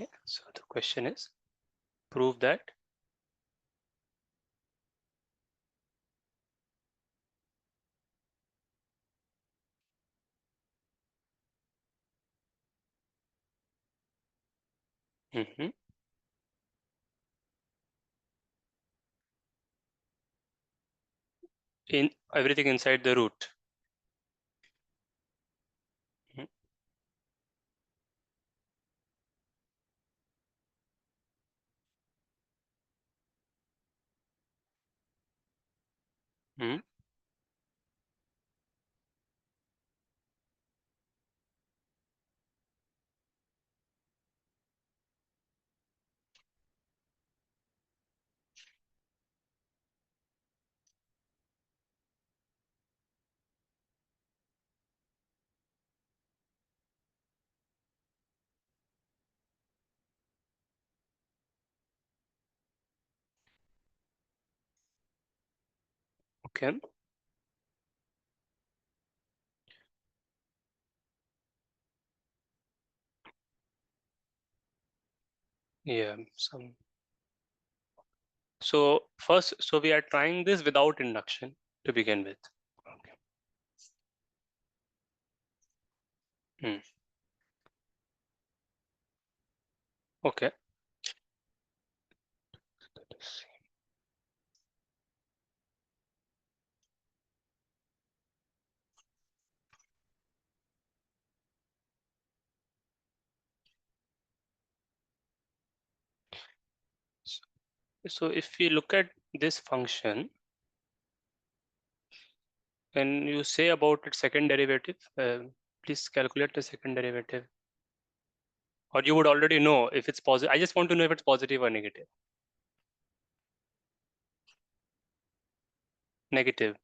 Okay, so the question is, prove that in everything inside the root. Mhm. Okay. Yeah. So first, so we are trying this without induction to begin with. Okay. Hmm. Okay. So if we look at this function and you say about its second derivative, please calculate the second derivative. Or you would already know if it's positive. I just want to know if it's positive or negative. Negative.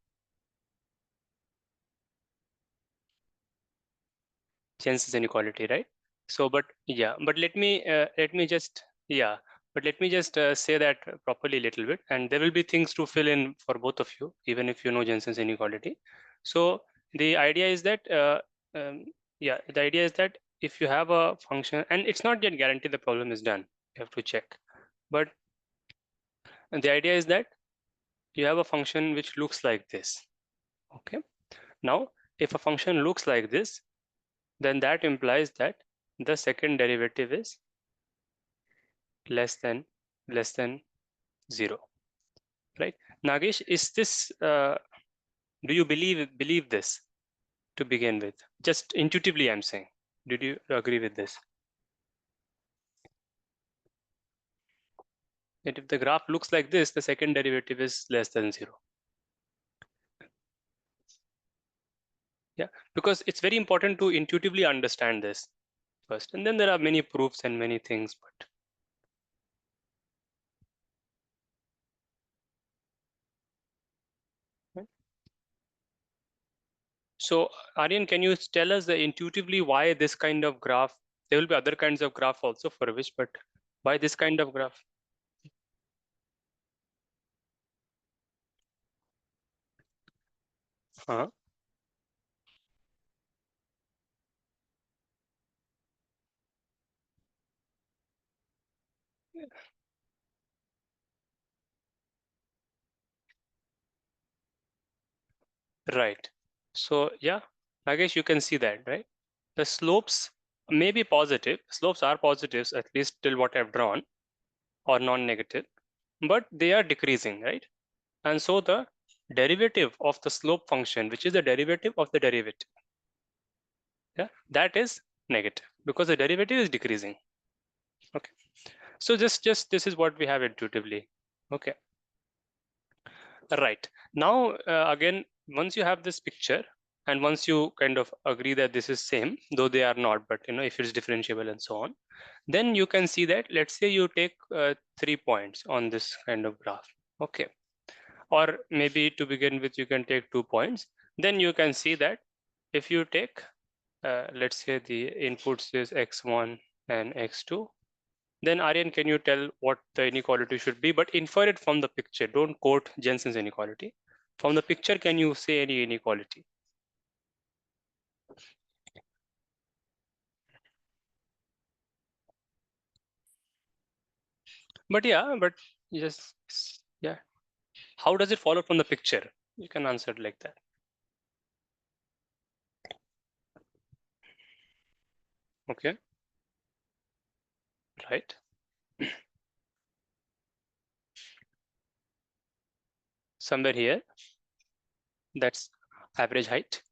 Jensen's inequality, right? So, but yeah, but let me just yeah, but let me just say that properly a little bit, and there will be things to fill in for both of you, even if you know Jensen's inequality. So the idea is that yeah, the idea is that if you have a function, and it's not yet guaranteed the problem is done, you have to check. But the idea is that you have a function which looks like this. Okay. Now, if a function looks like this, then that implies that the second derivative is less than 0, right? Nagesh, is this do you believe this to begin with? Just intuitively I'm saying, did you agree with this, that if the graph looks like this, the second derivative is less than 0? Yeah, because it's very important to intuitively understand this first, and then there are many proofs and many things. But right? So Aryan, can you tell us the intuitively why this kind of graph? There will be other kinds of graph also for which, but why this kind of graph? Huh? Right. So yeah, I guess you can see that, right? The slopes may be positive. Slopes are positives, at least till what I've drawn, or non-negative, but they are decreasing, right? And so the derivative of the slope function, which is the derivative of the derivative, yeah, that is negative because the derivative is decreasing. Okay. So just this is what we have intuitively. Okay. Right. Now, again, once you have this picture and once you kind of agree that this is same, though they are not, but if it's differentiable and so on, then you can see that, let's say you take 3 points on this kind of graph. Okay. Or maybe to begin with, you can take 2 points. Then you can see that if you take, let's say the inputs is x1 and x2, then Aryan, can you tell what the inequality should be? But infer it from the picture. Don't quote Jensen's inequality. From the picture, can you say any inequality? But yeah, but just, yeah. How does it follow from the picture? You can answer it like that. Okay, right. Somewhere here, that's average height.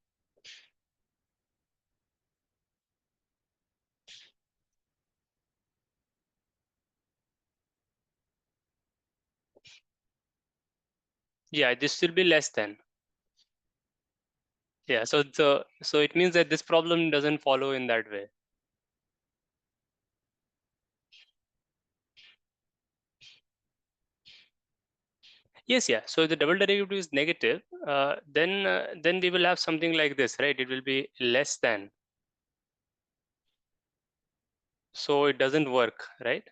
Yeah, this will be less than. Yeah, so it means that this problem doesn't follow in that way. Yes, yeah. So the double derivative is negative, then we will have something like this, right? It will be less than. So it doesn't work, right?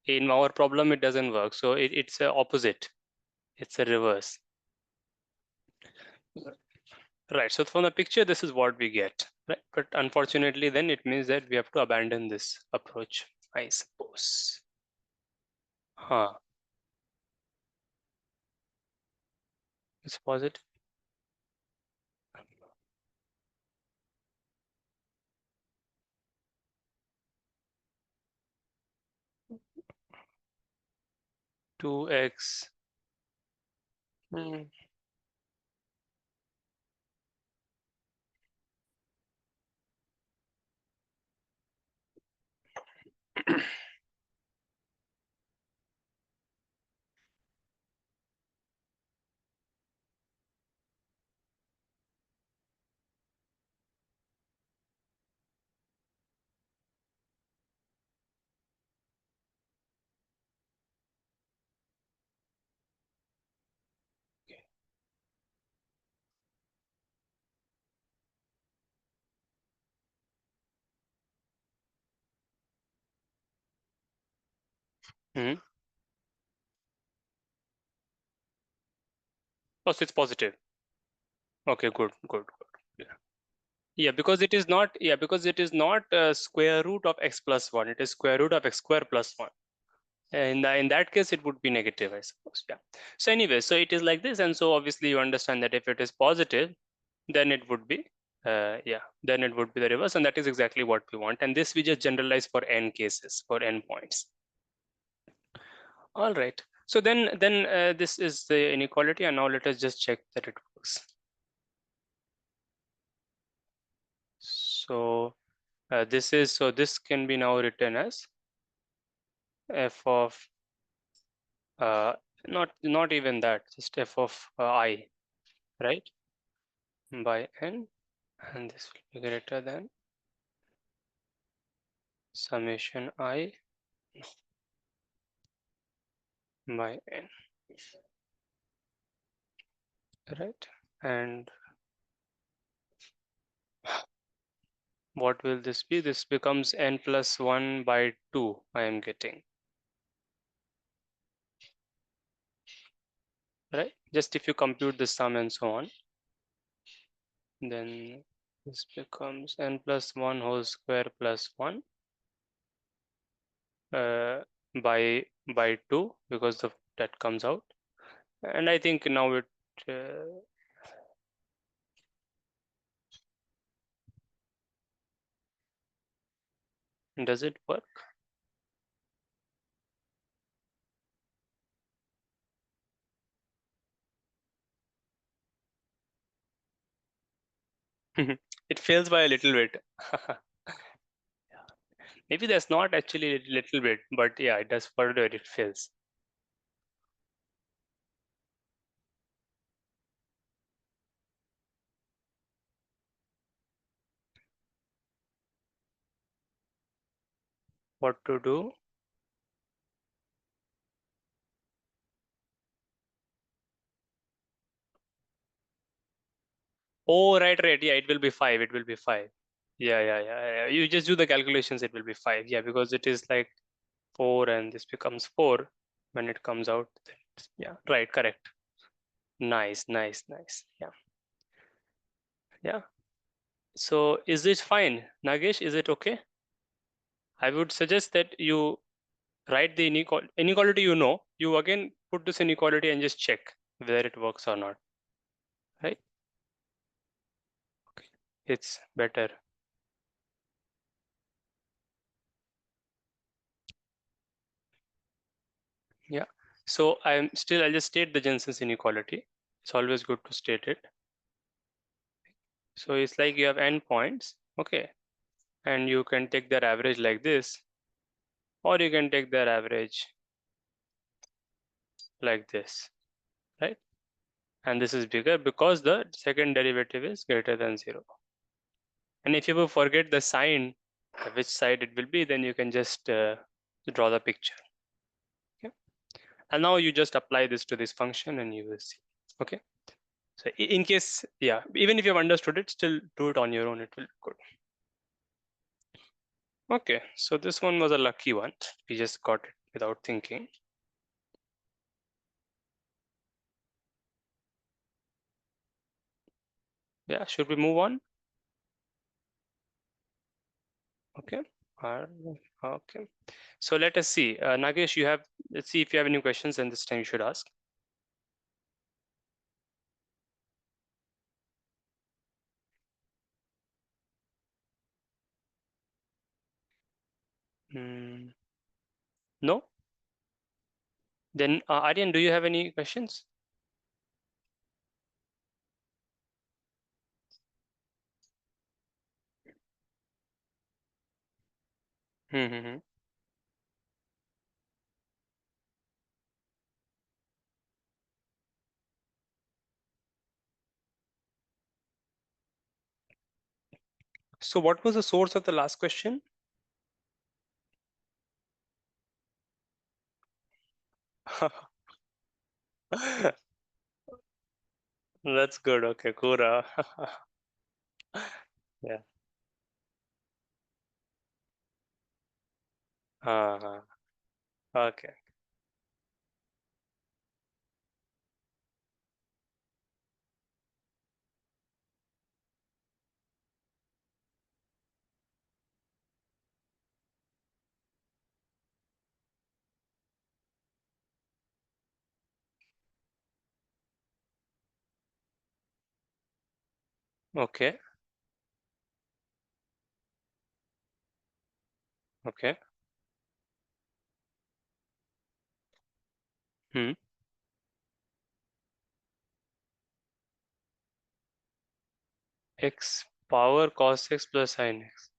In our problem, it doesn't work. So it's a opposite. It's a reverse. Right. So from the picture, this is what we get. Right. But unfortunately, then it means that we have to abandon this approach, I suppose. Huh. It's positive. 2x. Hmm. Hmm. Oh, so it's positive. Okay, good, good, good. Yeah. Yeah, because it is not, yeah, because it is not square root of x plus 1. It is square root of x square plus 1. In that case, it would be negative, I suppose. Yeah. So anyway, so it is like this. And so obviously you understand that if it is positive, then it would be, yeah, then it would be the reverse. And that is exactly what we want. And this we just generalize for n cases, for n points. All right. So then this is the inequality. And now let us just check that it works. So this can be now written as f of uh, not even that, just f of I, right, by n, and this will be greater than summation I by n, right? And what will this be? This becomes n plus 1 by 2 I am getting, right? Just if you compute the sum and so on, then this becomes n plus 1 whole square plus 1 uh, by 2 because of that comes out. And I think now it does it work? It fails by a little bit. Maybe that's not actually a little bit, but yeah, it does further, it fails. What to do? Oh, right, right. Yeah, it will be 5. It will be 5. Yeah, yeah, yeah, yeah. You just do the calculations, it will be 5. Yeah, because it is like 4 and this becomes 4 when it comes out. Yeah, right, correct. Nice, nice, nice. Yeah, yeah. So is this fine? Nagesh, is it okay? I would suggest that you write the inequality, you again put this inequality and just check whether it works or not, right? Okay. It's better. Yeah. So I'll just state the Jensen's inequality. It's always good to state it. So it's like you have n points, okay, and you can take their average like this, or you can take their average like this, right? And this is bigger because the second derivative is greater than 0. And if you forget the sign, which side it will be, then you can just draw the picture. Okay. And now you just apply this to this function and you will see. Okay. So in case, yeah, even if you've understood it, still do it on your own. It will be good. Okay. So this one was a lucky one. We just got it without thinking. Yeah. Should we move on? Okay. Okay. So let us see. Nagesh, let's see if you have any questions, and this time you should ask. No? Then, Aryan, do you have any questions? Mm-hmm. So what was the source of the last question? That's good. Okay, Kura. Yeah. Uh-huh. Okay. Okay. Okay. Hmm. X power cos x plus sin x.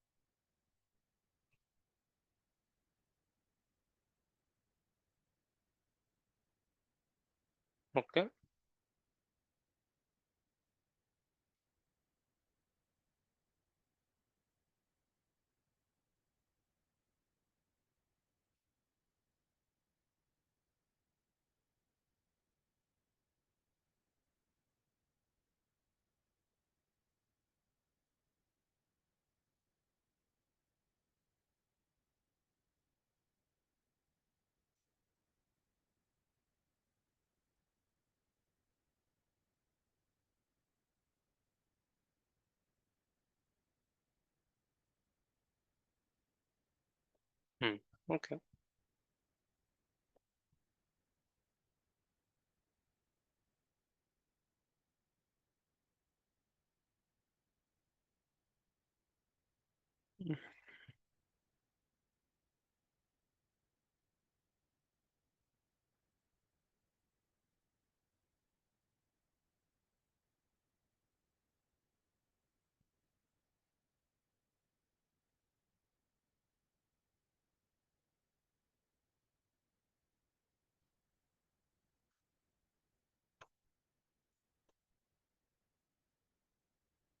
Okay. Hmm. Okay.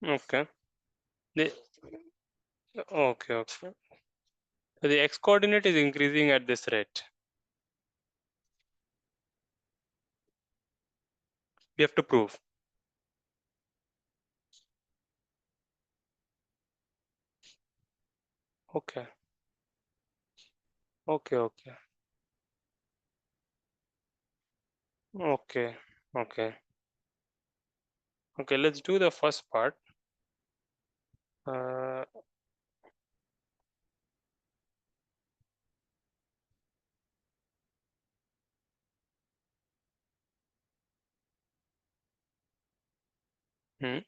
Okay. The okay. Okay. So the x coordinate is increasing at this rate. We have to prove. Okay. Okay. Okay. Okay. Okay. Okay. Let's do the first part. Uh, Hmm.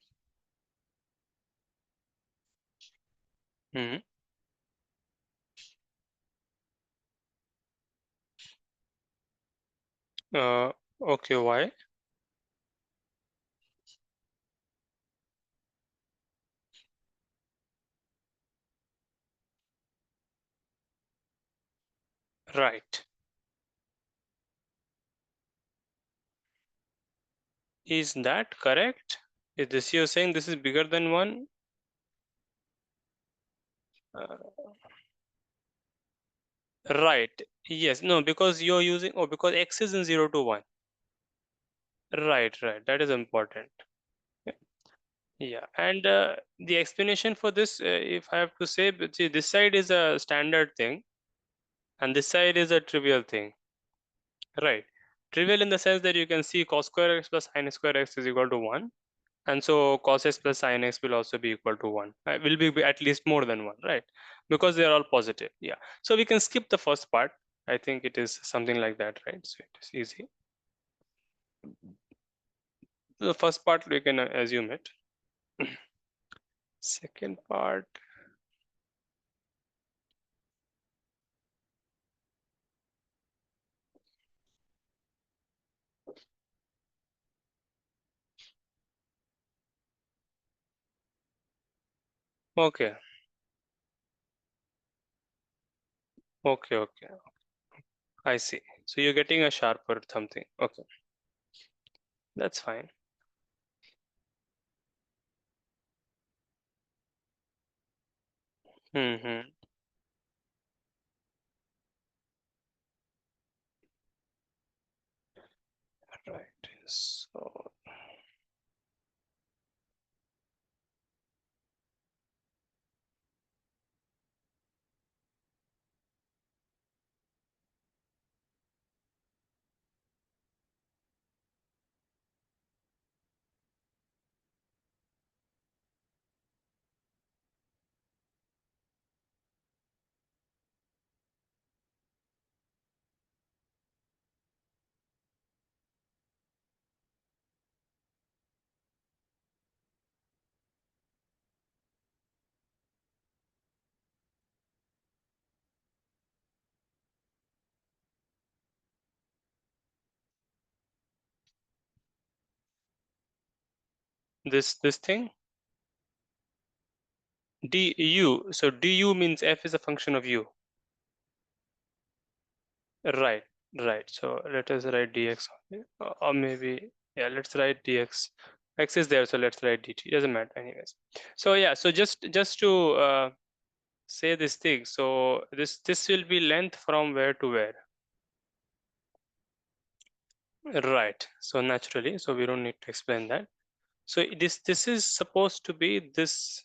Hmm. Okay, why? Right. Is that correct? Is this you're saying this is bigger than 1? Uh, right. Yes. No, because you're using, oh, because x is in 0 to 1. Right, right. That is important. Yeah. Yeah. And the explanation for this, if I have to say, but see, this side is a standard thing and this side is a trivial thing. Right. Trivial in the sense that you can see cos square x plus sin square x is equal to 1. And so cos x plus sin x will also be equal to 1. Will be at least more than 1, right? Because they are all positive. Yeah. So we can skip the first part. I think it is something like that, right? So it is easy. The first part we can assume it. Second part. Okay. Okay. Okay. I see. So you're getting a sharper something. Okay. That's fine. Mm-hmm. Right. So, this thing, du. So du means f is a function of u. Right, right. So let us write dx, or maybe, yeah, let's write dx. X is there, so let's write dt. Doesn't matter, anyways. So yeah, so just to say this thing. So this will be length from where to where? Right. So naturally, so we don't need to explain that. So this is supposed to be this.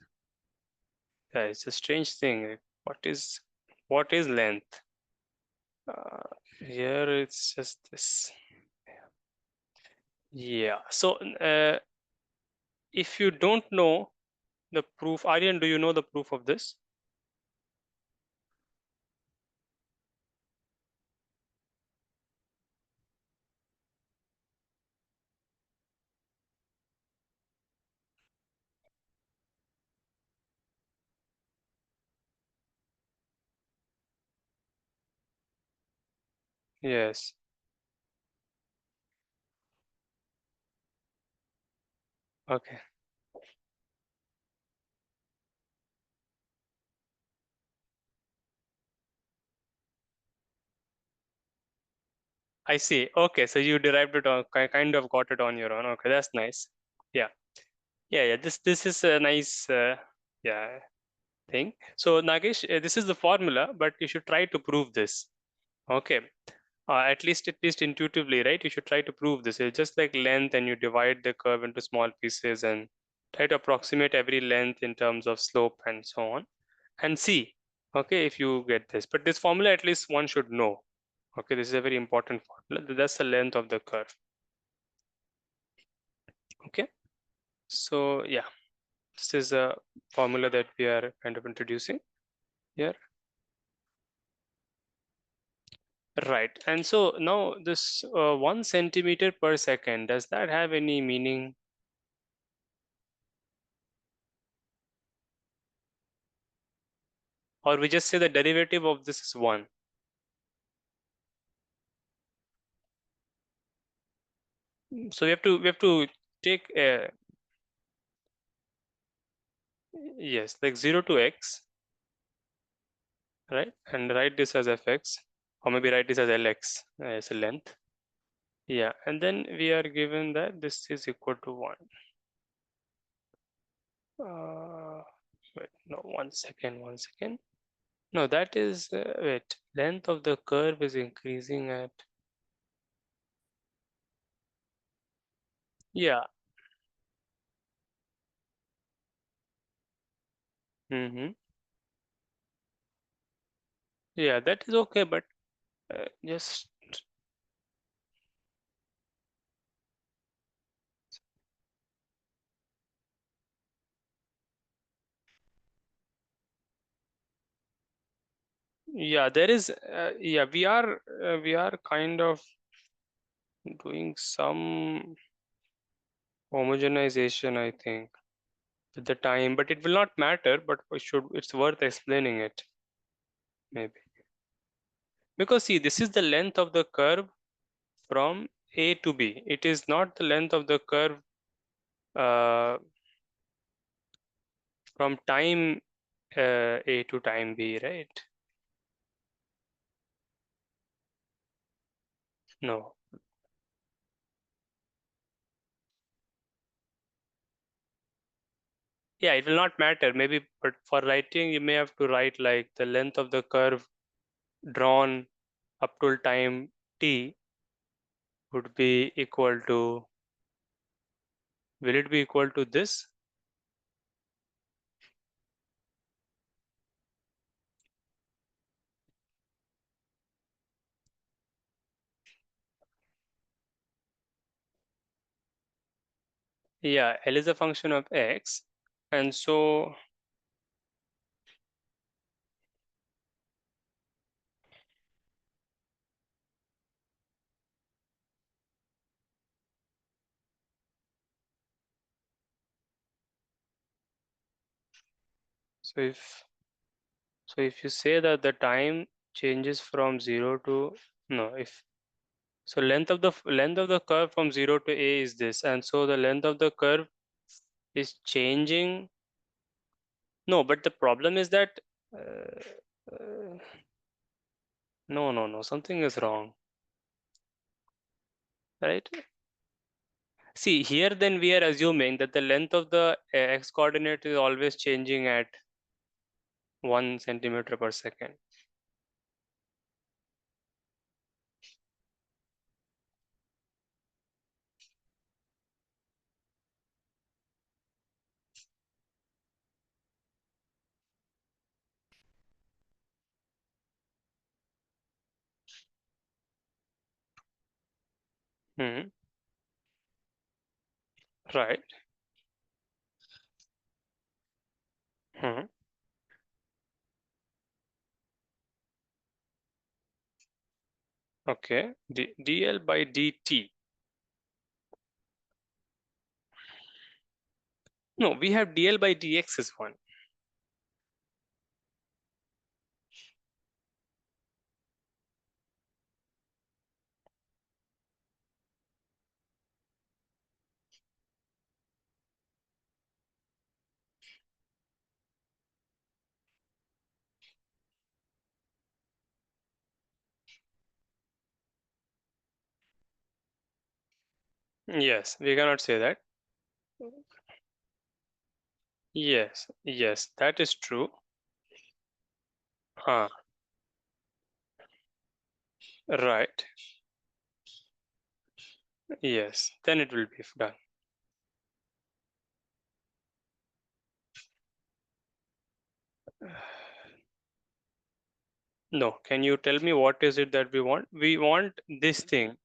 Yeah, it's a strange thing. What is length? Uh, Here it's just this. Yeah. So if you don't know the proof, Aryan, do you know the proof of this? Yes. Okay. I see. Okay, so you derived it on, kind of got it on your own. Okay, that's nice. Yeah. Yeah, yeah. This is a nice yeah, thing. So Nagesh, this is the formula, but you should try to prove this. Okay. At least intuitively, right? You should try to prove this. It's just like length, and you divide the curve into small pieces and try to approximate every length in terms of slope and so on, and see, okay, if you get this. But this formula, at least one should know. Okay, this is a very important formula. That's the length of the curve. Okay, so yeah, this is a formula that we are kind of introducing here. Right, and so now this 1 centimeter per second, does that have any meaning? or we just say the derivative of this is 1. So we have to take yes, like 0 to x, right? And write this as fx, or maybe write this as lx as a length. Yeah, and then we are given that this is equal to 1. Wait, no, 1 second. No, that is, wait, length of the curve is increasing at, yeah. Mm-hmm. Yeah, that is okay, but just, yeah, there is, yeah, we are kind of doing some homogenization, I think, with the time, but it will not matter, but it's worth explaining it, maybe. Because see, this is the length of the curve from A to B. It is not the length of the curve uh, from time A to time B, right? No. Yeah, it will not matter. Maybe, but for writing, you may have to write like the length of the curve drawn up till time t would be equal to, will it be equal to this? Yeah, L is a function of x. And so if you say that the time changes from 0 to, no, if, so length of the curve from 0 to a is this, and so the length of the curve is changing. No, but the problem is that uh, no, something is wrong, right? See, here then we are assuming that the length of the x coordinate is always changing at 1 centimeter per second. Hmm. Right. Hmm. Okay. dl by dt. No, we have dl by dx is 1. Yes, we cannot say that. Yes, that is true. Ah, right. Yes, then it will be done. No, can you tell me what is it that we want? We want this thing,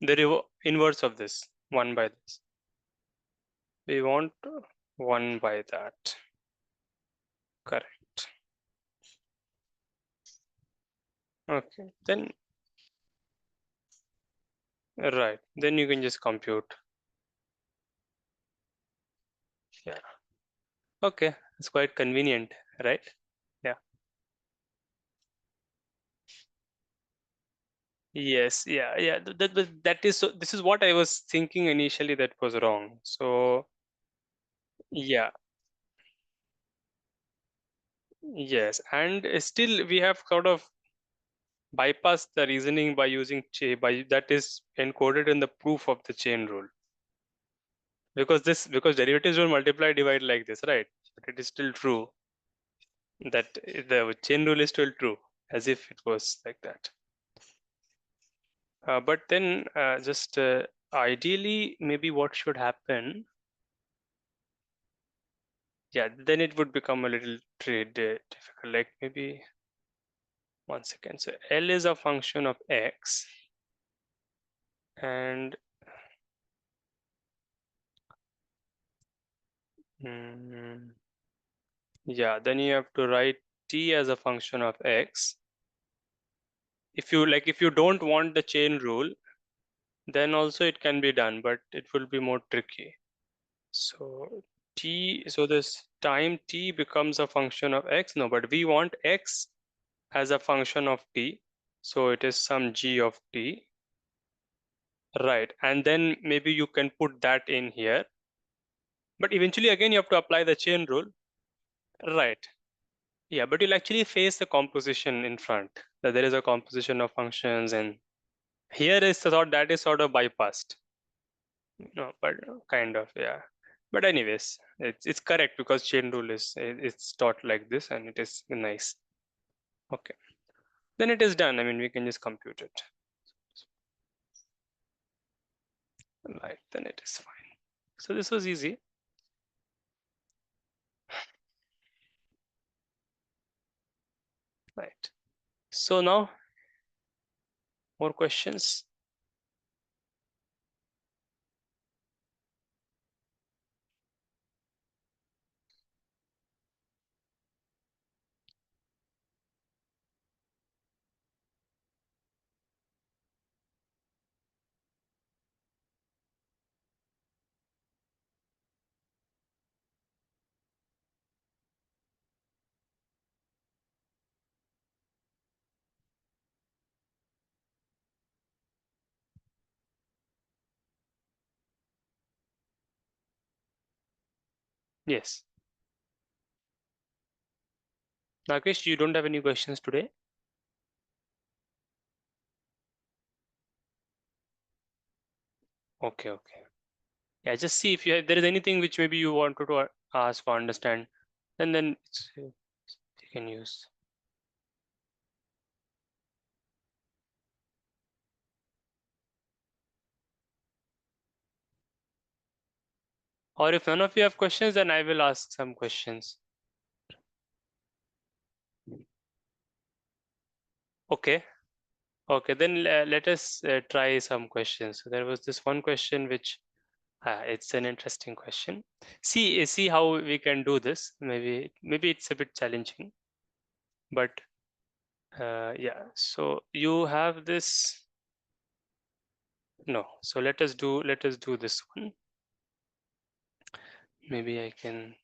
the inverse of this, 1 by this. We want 1 by that. Correct. Okay, then, right. Then you can just compute. Yeah. Okay, it's quite convenient, right? Yeah. Yes, yeah. That is so. This is what I was thinking initially that was wrong. So yeah, yes, and still we have sort of bypassed the reasoning by using by that is encoded in the proof of the chain rule, because derivatives will multiply divide like this, right? But it is still true that the chain rule is still true, as if it was like that. But then just ideally, maybe what should happen? Yeah, then it would become a little difficult. Like maybe 1 second. So L is a function of X, and mm, yeah, then you have to write T as a function of X. If you don't want the chain rule, then also it can be done, but it will be more tricky. So so this time T becomes a function of X. No, but we want X as a function of T. So it is some G of T. Right. And then maybe you can put that in here. But eventually, again, you have to apply the chain rule. Right. Yeah, but you'll actually face the composition in front. That there is a composition of functions, and here is the thought that is sort of bypassed. No, but kind of, yeah. But anyways, it's correct because chain rule is it's taught like this, and it is nice. Okay. Then it is done. I mean, we can just compute it. Right. Then it is fine. So this was easy. Right. So now more questions. Yes. Nagesh, you don't have any questions today? Okay, okay. Yeah, just see if there is anything which maybe you wanted to ask or understand, and then you can use. Or if none of you have questions, then I will ask some questions. Okay, okay. Then let us try some questions. So there was this one question which it's an interesting question. See how we can do this. Maybe it's a bit challenging, but yeah. So you have this. No. So let us do this one. Maybe I can.